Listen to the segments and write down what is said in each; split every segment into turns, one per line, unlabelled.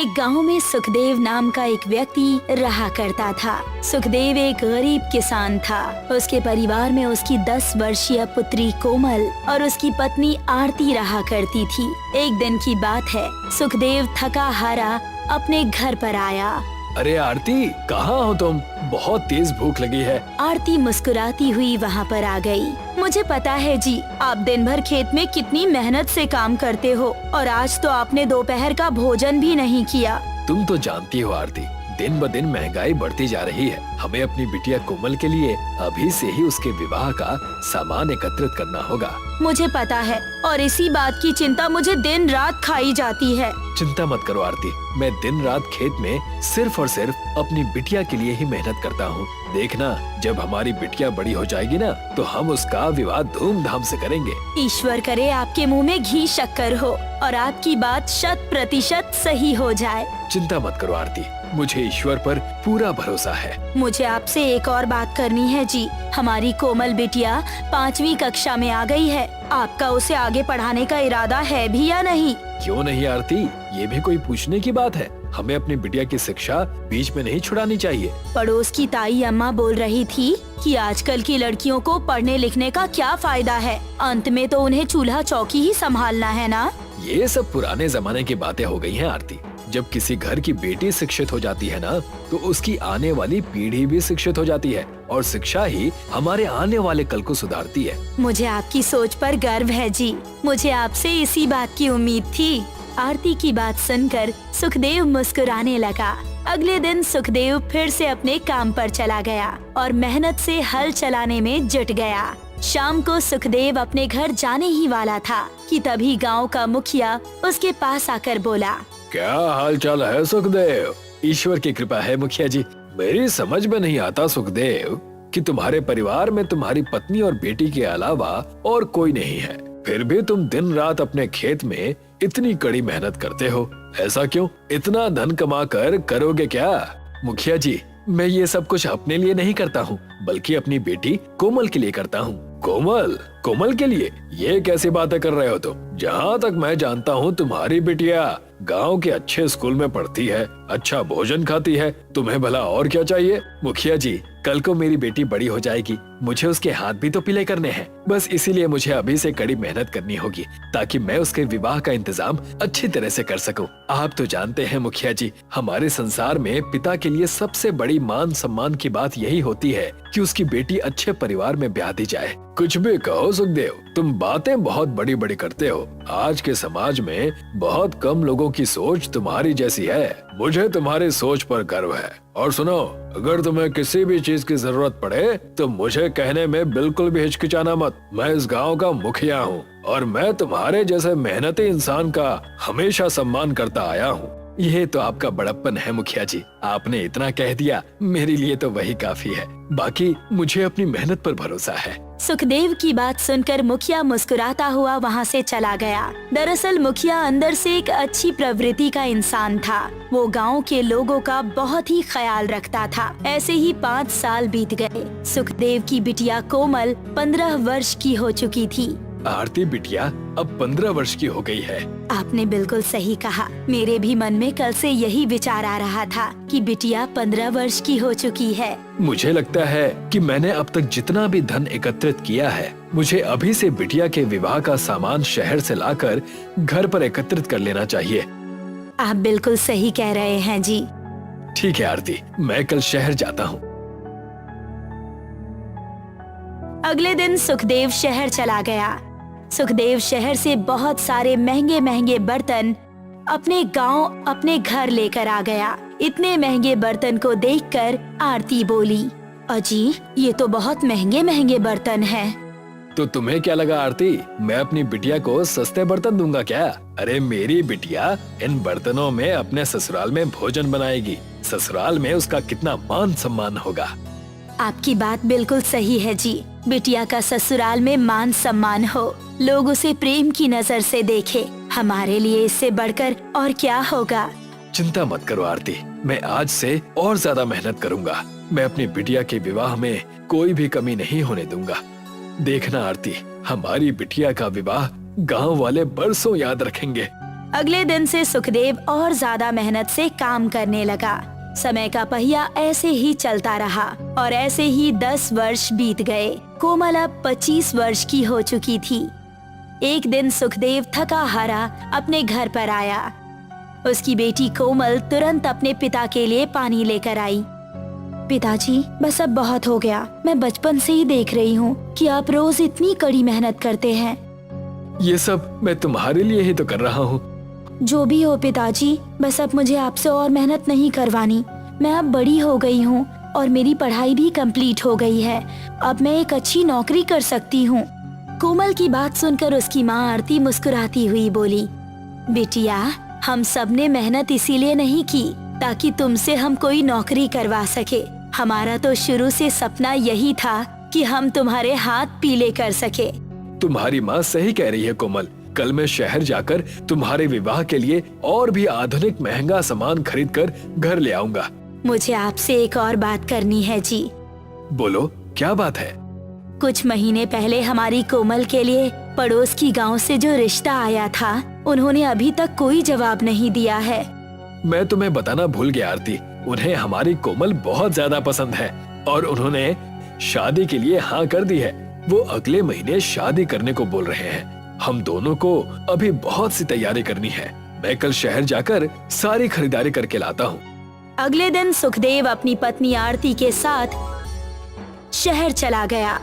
एक गांव में सुखदेव नाम का एक व्यक्ति रहा करता था। सुखदेव एक गरीब किसान था। उसके परिवार में उसकी 10 वर्षीय पुत्री कोमल और उसकी पत्नी आरती रहा करती थी। एक दिन की बात है, सुखदेव थका हारा अपने घर पर आया।
अरे आरती, कहाँ हो तुम? बहुत तेज भूख लगी है।
आरती मुस्कुराती हुई वहाँ पर आ गई। मुझे पता है जी, आप दिन भर खेत में कितनी मेहनत से काम करते हो और आज तो आपने दोपहर का भोजन भी नहीं किया।
तुम तो जानती हो आरती, दिन ब दिन महंगाई बढ़ती जा रही है। हमें अपनी बिटिया कोमल के लिए अभी से ही उसके विवाह का सामान एकत्रित करना होगा।
मुझे पता है और इसी बात की चिंता मुझे दिन रात खाई जाती है।
चिंता मत करो आरती, मैं दिन रात खेत में सिर्फ और सिर्फ अपनी बिटिया के लिए ही मेहनत करता हूँ। देखना, जब हमारी बिटिया बड़ी हो जाएगी ना, तो हम उसका विवाह धूमधाम से करेंगे।
ईश्वर करे आपके मुंह में घी शक्कर हो और आपकी बात 100% सही हो जाए।
चिंता मत करो आरती, मुझे ईश्वर पर पूरा भरोसा है।
मुझे आपसे एक और बात करनी है जी। हमारी कोमल बिटिया 5वीं कक्षा में आ गई है। आपका उसे आगे पढ़ाने का इरादा है भी या नहीं?
क्यों नहीं आरती, ये भी कोई पूछने की बात है। हमें अपनी बिटिया की शिक्षा बीच में नहीं छुड़ानी चाहिए।
पड़ोस की ताई अम्मा बोल रही थी कि आजकल की लड़कियों को पढ़ने लिखने का क्या फायदा है, अंत में तो उन्हें चूल्हा चौकी ही संभालना है ना।
ये सब पुराने जमाने की बातें हो गई हैं आरती। जब किसी घर की बेटी शिक्षित हो जाती है ना, तो उसकी आने वाली पीढ़ी भी शिक्षित हो जाती है और शिक्षा ही हमारे आने वाले कल को सुधारती है।
मुझे आपकी सोच पर गर्व है जी। मुझे आपसे इसी बात की उम्मीद थी। आरती की बात सुनकर सुखदेव मुस्कुराने लगा। अगले दिन सुखदेव फिर से अपने काम पर चला गया और मेहनत से हल चलाने में जुट गया। शाम को सुखदेव अपने घर जाने ही वाला था कि तभी गांव का मुखिया उसके पास आकर बोला,
क्या हाल चाल है सुखदेव? ईश्वर की कृपा है मुखिया जी। मेरी समझ में नहीं आता सुखदेव कि तुम्हारे परिवार में तुम्हारी पत्नी और बेटी के अलावा और कोई नहीं है, फिर भी तुम दिन रात अपने खेत में इतनी कड़ी मेहनत करते हो। ऐसा क्यों? इतना धन कमा कर करोगे क्या? मुखिया जी, मैं ये सब कुछ अपने लिए नहीं करता हूँ, बल्कि अपनी बेटी कोमल के लिए करता हूँ। कोमल? कोमल के लिए? ये कैसी बातें कर रहे हो तुम? जहाँ तक मैं जानता हूँ, तुम्हारी बिटिया गांव के अच्छे स्कूल में पढ़ती है, अच्छा भोजन खाती है। तुम्हें भला और क्या चाहिए? मुखिया जी, कल को मेरी बेटी बड़ी हो जाएगी, मुझे उसके हाथ भी तो पीले करने हैं। बस इसीलिए मुझे अभी से कड़ी मेहनत करनी होगी, ताकि मैं उसके विवाह का इंतजाम अच्छी तरह से कर सकूं। आप तो जानते हैं मुखिया जी, हमारे संसार में पिता के लिए सबसे बड़ी मान सम्मान की बात यही होती है कि उसकी बेटी अच्छे परिवार में ब्याह दी जाए। कुछ भी कहो सुखदेव, तुम बातें बहुत बड़ी बड़ी करते हो। आज के समाज में बहुत कम लोगों की सोच तुम्हारी जैसी है। मुझे तुम्हारी सोच पर गर्व है। और सुनो, अगर तुम्हें किसी भी चीज की जरूरत पड़े तो मुझे कहने में बिल्कुल भी हिचकिचाना मत। मैं इस गांव का मुखिया हूँ और मैं तुम्हारे जैसे मेहनती इंसान का हमेशा सम्मान करता आया हूँ। ये तो आपका बड़प्पन है मुखिया जी, आपने इतना कह दिया, मेरे लिए तो वही काफी है। बाकी मुझे अपनी मेहनत पर भरोसा है।
सुखदेव की बात सुनकर मुखिया मुस्कुराता हुआ वहाँ से चला गया। दरअसल मुखिया अंदर से एक अच्छी प्रवृत्ति का इंसान था। वो गांव के लोगों का बहुत ही ख्याल रखता था। ऐसे ही 5 साल बीत गए। सुखदेव की बिटिया कोमल 15 वर्ष की हो चुकी थी।
आरती बिटिया अब 15 वर्ष की हो गई है।
आपने बिल्कुल सही कहा। मेरे भी मन में कल से यही विचार आ रहा था कि बिटिया 15 वर्ष की हो चुकी है।
मुझे लगता है कि मैंने अब तक जितना भी धन एकत्रित किया है, मुझे अभी से बिटिया के विवाह का सामान शहर से लाकर घर पर एकत्रित कर लेना चाहिए।
आप बिल्कुल सही कह रहे हैं जी।
ठीक है आरती, मैं कल शहर जाता हूँ।
अगले दिन सुखदेव शहर चला गया। सुखदेव शहर से बहुत सारे महंगे महंगे बर्तन अपने गांव अपने घर लेकर आ गया। इतने महंगे बर्तन को देखकर आरती बोली, अजी, ये तो बहुत महंगे महंगे बर्तन हैं।
तो तुम्हें क्या लगा आरती, मैं अपनी बिटिया को सस्ते बर्तन दूंगा क्या? अरे मेरी बिटिया इन बर्तनों में अपने ससुराल में भोजन बनाएगी। ससुराल में उसका कितना मान सम्मान होगा।
आपकी बात बिल्कुल सही है जी। बिटिया का ससुराल में मान सम्मान हो, लोग उसे प्रेम की नजर से देखे, हमारे लिए इससे बढ़कर और क्या होगा।
चिंता मत करो आरती, मैं आज से और ज्यादा मेहनत करूंगा। मैं अपनी बिटिया के विवाह में कोई भी कमी नहीं होने दूंगा। देखना आरती, हमारी बिटिया का विवाह गांव वाले बरसों याद रखेंगे।
अगले दिन से सुखदेव और ज्यादा मेहनत से काम करने लगा। समय का पहिया ऐसे ही चलता रहा और ऐसे ही 10 वर्ष बीत गए। कोमल अब 25 वर्ष की हो चुकी थी। एक दिन सुखदेव थका हारा अपने घर पर आया। उसकी बेटी कोमल तुरंत अपने पिता के लिए पानी लेकर आई। पिताजी, बस अब बहुत हो गया। मैं बचपन से ही देख रही हूँ कि आप रोज इतनी कड़ी मेहनत करते हैं।
ये सब मैं तुम्हारे लिए ही तो कर रहा हूँ।
जो भी हो पिताजी, बस अब मुझे आपसे और मेहनत नहीं करवानी। मैं अब बड़ी हो गई हूँ और मेरी पढ़ाई भी कंप्लीट हो गई है। अब मैं एक अच्छी नौकरी कर सकती हूँ। कोमल की बात सुनकर उसकी माँ आरती मुस्कुराती हुई बोली, बिटिया, हम सब ने मेहनत इसीलिए नहीं की ताकि तुमसे हम कोई नौकरी करवा सके। हमारा तो शुरू से सपना यही था कि हम तुम्हारे हाथ पीले कर सके।
तुम्हारी माँ सही कह रही है कोमल। कल मैं शहर जाकर तुम्हारे विवाह के लिए और भी आधुनिक महंगा सामान खरीद कर घर ले आऊंगा।
मुझे आपसे एक और बात करनी है जी।
बोलो, क्या बात है?
कुछ महीने पहले हमारी कोमल के लिए पड़ोस की गांव से जो रिश्ता आया था, उन्होंने अभी तक कोई जवाब नहीं दिया है।
मैं तुम्हें बताना भूल गया आरती, उन्हें हमारी कोमल बहुत ज्यादा पसंद है और उन्होंने शादी के लिए हाँ कर दी है। वो अगले महीने शादी करने को बोल रहे हैं। हम दोनों को अभी बहुत सी तैयारी करनी है। मैं कल शहर जाकर सारी खरीदारी करके लाता हूँ।
अगले दिन सुखदेव अपनी पत्नी आरती के साथ शहर चला गया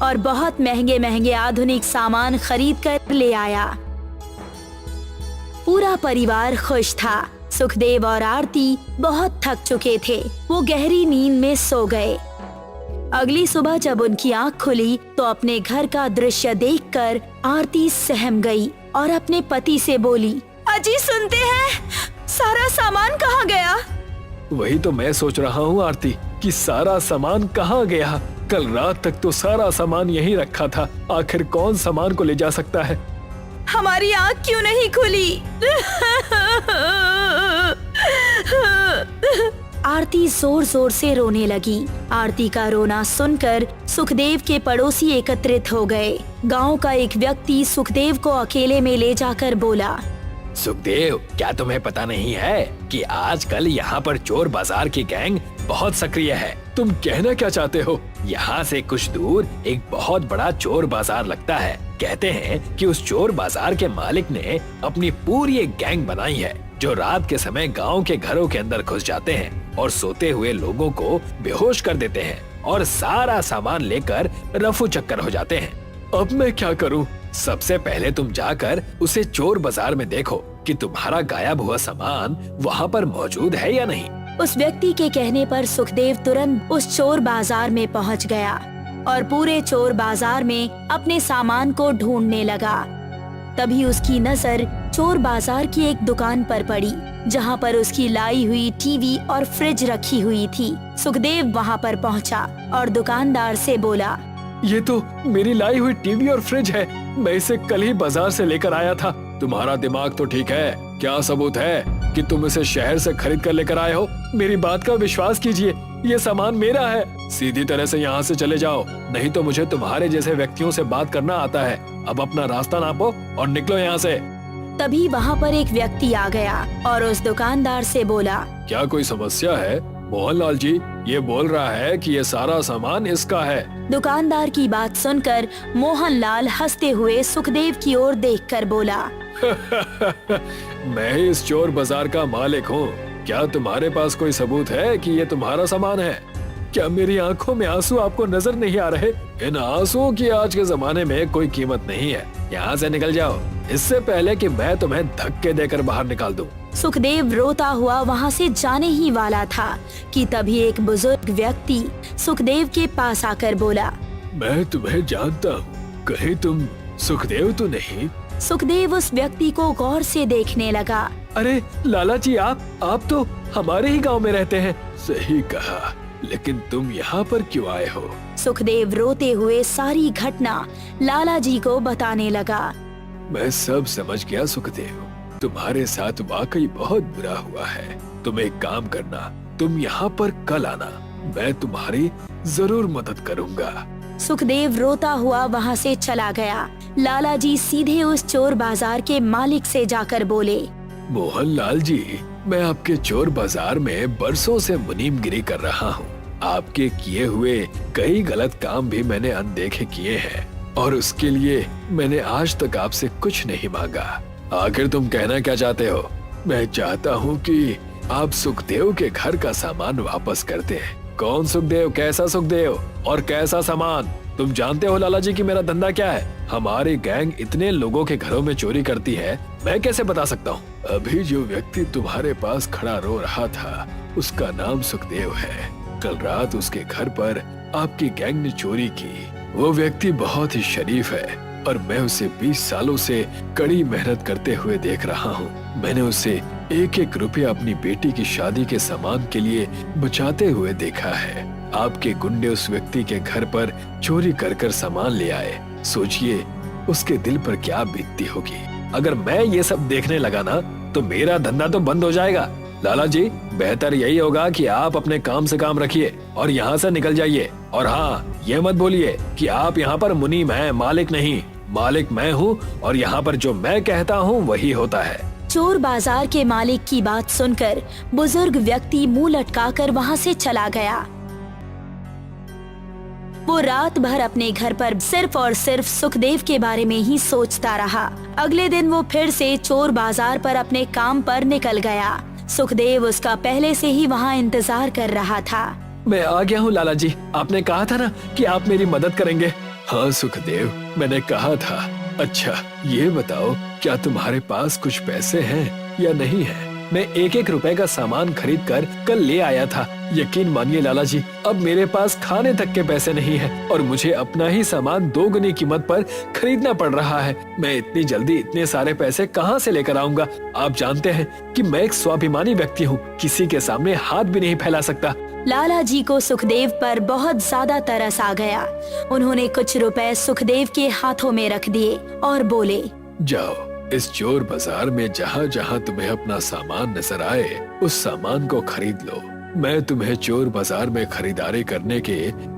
और बहुत महंगे महंगे आधुनिक सामान खरीद कर ले आया। पूरा परिवार खुश था। सुखदेव और आरती बहुत थक चुके थे। वो गहरी नींद में सो गए। अगली सुबह जब उनकी आँख खुली तो अपने घर का दृश्य देखकर आरती सहम गई और अपने पति से बोली, अजी सुनते हैं, सारा सामान कहाँ गया?
वही तो मैं सोच रहा हूँ आरती कि सारा सामान कहाँ गया। कल रात तक तो सारा सामान यहीं रखा था। आखिर कौन सामान को ले जा सकता है?
हमारी आँख क्यों नहीं खुली? आरती जोर जोर से रोने लगी। आरती का रोना सुनकर सुखदेव के पड़ोसी एकत्रित हो गए। गांव का एक व्यक्ति सुखदेव को अकेले में ले जाकर बोला,
सुखदेव, क्या तुम्हें पता नहीं है कि आजकल यहाँ पर चोर बाजार की गैंग बहुत सक्रिय है? तुम कहना क्या चाहते हो? यहाँ से कुछ दूर एक बहुत बड़ा चोर बाजार लगता है। कहते हैं कि उस चोर बाजार के मालिक ने अपनी पूरी एक गैंग बनाई है जो रात के समय गांव के घरों के अंदर घुस जाते हैं और सोते हुए लोगों को बेहोश कर देते हैं और सारा सामान लेकर रफू चक्कर हो जाते हैं। अब मैं क्या करूं? सबसे पहले तुम जाकर उसे चोर बाजार में देखो कि तुम्हारा गायब हुआ सामान वहाँ पर मौजूद है या नहीं।
उस व्यक्ति के कहने पर सुखदेव तुरंत उस चोर बाजार में पहुँच गया और पूरे चोर बाजार में अपने सामान को ढूंढने लगा। तभी उसकी नजर चोर बाजार की एक दुकान पर पड़ी जहाँ पर उसकी लाई हुई टीवी और फ्रिज रखी हुई थी। सुखदेव वहाँ पर पहुँचा और दुकानदार से बोला,
ये तो मेरी लाई हुई टीवी और फ्रिज है। मैं इसे कल ही बाजार से लेकर आया था। तुम्हारा दिमाग तो ठीक है। क्या सबूत है कि तुम इसे शहर से खरीद कर लेकर आए हो? मेरी बात का विश्वास कीजिए, ये सामान मेरा है। सीधी तरह से यहाँ से चले जाओ, नहीं तो मुझे तुम्हारे जैसे व्यक्तियों से बात करना आता है। अब अपना रास्ता नापो और निकलो यहाँ से।
तभी वहाँ पर एक व्यक्ति आ गया और उस दुकानदार से बोला,
क्या कोई समस्या है? मोहनलाल जी ये बोल रहा है कि ये सारा सामान इसका है।
दुकानदार की बात सुनकर मोहनलाल हंसते हुए सुखदेव की ओर देखकर बोला,
मैं ही इस चोर बाजार का मालिक हूँ। क्या तुम्हारे पास कोई सबूत है कि ये तुम्हारा सामान है? क्या मेरी आंखों में आंसू आपको नजर नहीं आ रहे? इन आंसुओं की आज के जमाने में कोई कीमत नहीं है। यहाँ से निकल जाओ, इससे पहले कि मैं तुम्हें धक्के देकर बाहर निकाल दूं।
सुखदेव रोता हुआ वहाँ से जाने ही वाला था कि तभी एक बुजुर्ग व्यक्ति सुखदेव के पास आकर बोला,
मैं तुम्हें जानता हूँ, कहीं तुम सुखदेव तो नहीं?
सुखदेव उस व्यक्ति को गौर से देखने लगा।
अरे लाला जी, आप तो हमारे ही गांव में रहते हैं। सही कहा, लेकिन तुम यहाँ पर क्यों आए हो?
सुखदेव रोते हुए सारी घटना लाला जी को बताने लगा।
मैं सब समझ गया सुखदेव, तुम्हारे साथ वाकई बहुत बुरा हुआ है। तुम एक काम करना, तुम यहाँ पर कल आना, मैं तुम्हारी जरूर मदद करूँगा।
सुखदेव रोता हुआ वहाँ से चला गया। लाला जी सीधे उस चोर बाजार के मालिक से जाकर बोले,
मोहनलाल जी, मैं आपके चोर बाजार में बरसों से मुनीमगिरी कर रहा हूँ। आपके किए हुए कई गलत काम भी मैंने अनदेखे किए हैं और उसके लिए मैंने आज तक आपसे कुछ नहीं मांगा। आखिर तुम कहना क्या चाहते हो? मैं चाहता हूँ कि आप सुखदेव के घर का सामान वापस कर दें। कौन सुखदेव? कैसा सुखदेव और कैसा सामान? तुम जानते हो लाला जी कि मेरा धंधा क्या है? हमारी गैंग इतने लोगों के घरों में चोरी करती है, मैं कैसे बता सकता हूँ? अभी जो व्यक्ति तुम्हारे पास खड़ा रो रहा था उसका नाम सुखदेव है। कल रात उसके घर पर आपकी गैंग ने चोरी की। वो व्यक्ति बहुत ही शरीफ है और मैं उसे 20 सालों से कड़ी मेहनत करते हुए देख रहा हूँ। मैंने उसे एक एक रुपया अपनी बेटी की शादी के सामान के लिए बचाते हुए देखा है। आपके गुंडे उस व्यक्ति के घर पर चोरी कर कर सामान ले आए। सोचिए उसके दिल पर क्या बीतती होगी। अगर मैं ये सब देखने लगा ना तो मेरा धंधा तो बंद हो जाएगा। लाला जी, बेहतर यही होगा कि आप अपने काम से काम रखिए और यहाँ से निकल जाइए। और हाँ, ये मत बोलिए कि आप यहाँ पर मुनीम हैं, मालिक नहीं। मालिक मैं हूँ और यहाँ पर जो मैं कहता हूँ वही होता है।
चोर बाजार के मालिक की बात सुनकर बुजुर्ग व्यक्ति मुंह लटकाकर वहाँ से चला गया। वो रात भर अपने घर पर सिर्फ और सिर्फ सुखदेव के बारे में ही सोचता रहा। अगले दिन वो फिर से चोर बाजार पर अपने काम पर निकल गया। सुखदेव उसका पहले से ही वहाँ इंतजार कर रहा था।
मैं आ गया हूँ लाला जी, आपने कहा था ना कि आप मेरी मदद करेंगे। हाँ सुखदेव, मैंने कहा था। अच्छा ये बताओ, क्या तुम्हारे पास कुछ पैसे हैं या नहीं है? मैं एक एक रुपए का सामान खरीद कर कल ले आया था। यकीन मानिए लाला जी, अब मेरे पास खाने तक के पैसे नहीं है और मुझे अपना ही सामान 2 गुनी कीमत पर खरीदना पड़ रहा है। मैं इतनी जल्दी इतने सारे पैसे कहाँ से लेकर आऊंगा? आप जानते हैं कि मैं एक स्वाभिमानी व्यक्ति हूँ, किसी के सामने हाथ भी नहीं फैला सकता।
लाला जी को सुखदेव पर बहुत ज्यादा तरस आ गया। उन्होंने कुछ रुपए सुखदेव के हाथों में रख दिए और बोले,
जाओ इस चोर बाजार में जहाँ जहाँ तुम्हें अपना सामान नजर आए उस सामान को खरीद लो। मैं तुम्हें चोर बाजार में खरीदारी करने के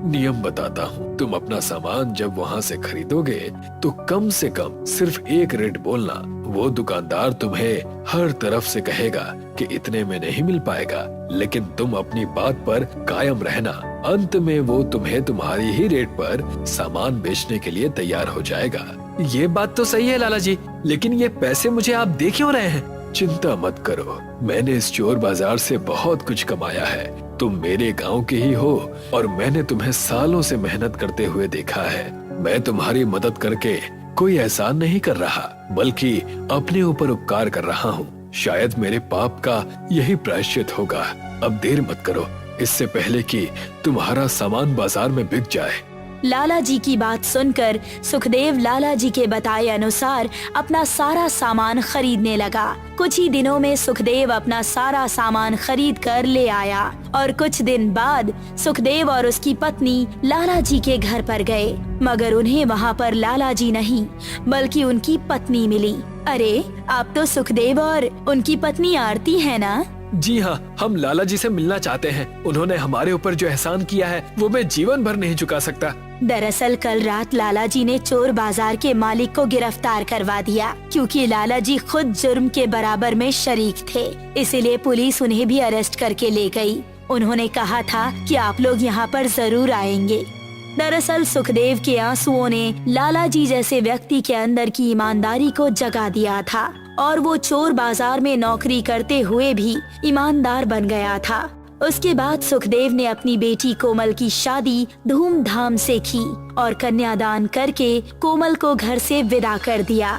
नियम बताता हूँ। तुम अपना सामान जब वहाँ से खरीदोगे तो कम से कम सिर्फ एक रेट बोलना। वो दुकानदार तुम्हें हर तरफ से कहेगा कि इतने में नहीं मिल पाएगा, लेकिन तुम अपनी बात पर कायम रहना। अंत में वो तुम्हें तुम्हारी ही रेट पर सामान बेचने के लिए तैयार हो जाएगा। ये बात तो सही है लाला जी, लेकिन ये पैसे मुझे आप दे क्यों रहे हैं? चिंता मत करो, मैंने इस चोर बाजार से बहुत कुछ कमाया है। तुम मेरे गांव के ही हो और मैंने तुम्हें सालों से मेहनत करते हुए देखा है। मैं तुम्हारी मदद करके कोई एहसान नहीं कर रहा, बल्कि अपने ऊपर उपकार कर रहा हूँ। शायद मेरे पाप का यही प्रायश्चित होगा। अब देर मत करो, इससे पहले कि तुम्हारा सामान बाजार में बिक जाए।
लाला जी की बात सुनकर सुखदेव लाला जी के बताए अनुसार अपना सारा सामान खरीदने लगा। कुछ ही दिनों में सुखदेव अपना सारा सामान खरीद कर ले आया और कुछ दिन बाद सुखदेव और उसकी पत्नी लाला जी के घर पर गए, मगर उन्हें वहाँ पर लाला जी नहीं बल्कि उनकी पत्नी मिली। अरे, आप तो सुखदेव और उनकी पत्नी आरती है ना?
जी हाँ, हम लाला जी से मिलना चाहते हैं। उन्होंने हमारे ऊपर जो एहसान किया है वो मैं जीवन भर नहीं चुका सकता।
दरअसल कल रात लाला जी ने चोर बाजार के मालिक को गिरफ्तार करवा दिया, क्योंकि लाला जी खुद जुर्म के बराबर में शरीक थे। इसीलिए पुलिस उन्हें भी अरेस्ट करके ले गई। उन्होंने कहा था कि आप लोग यहाँ पर जरूर आएंगे। दरअसल सुखदेव के आंसुओं ने लाला जी जैसे व्यक्ति के अंदर की ईमानदारी को जगा दिया था और वो चोर बाजार में नौकरी करते हुए भी ईमानदार बन गया था। उसके बाद सुखदेव ने अपनी बेटी कोमल की शादी धूमधाम से की और कन्यादान करके कोमल को घर से विदा कर दिया।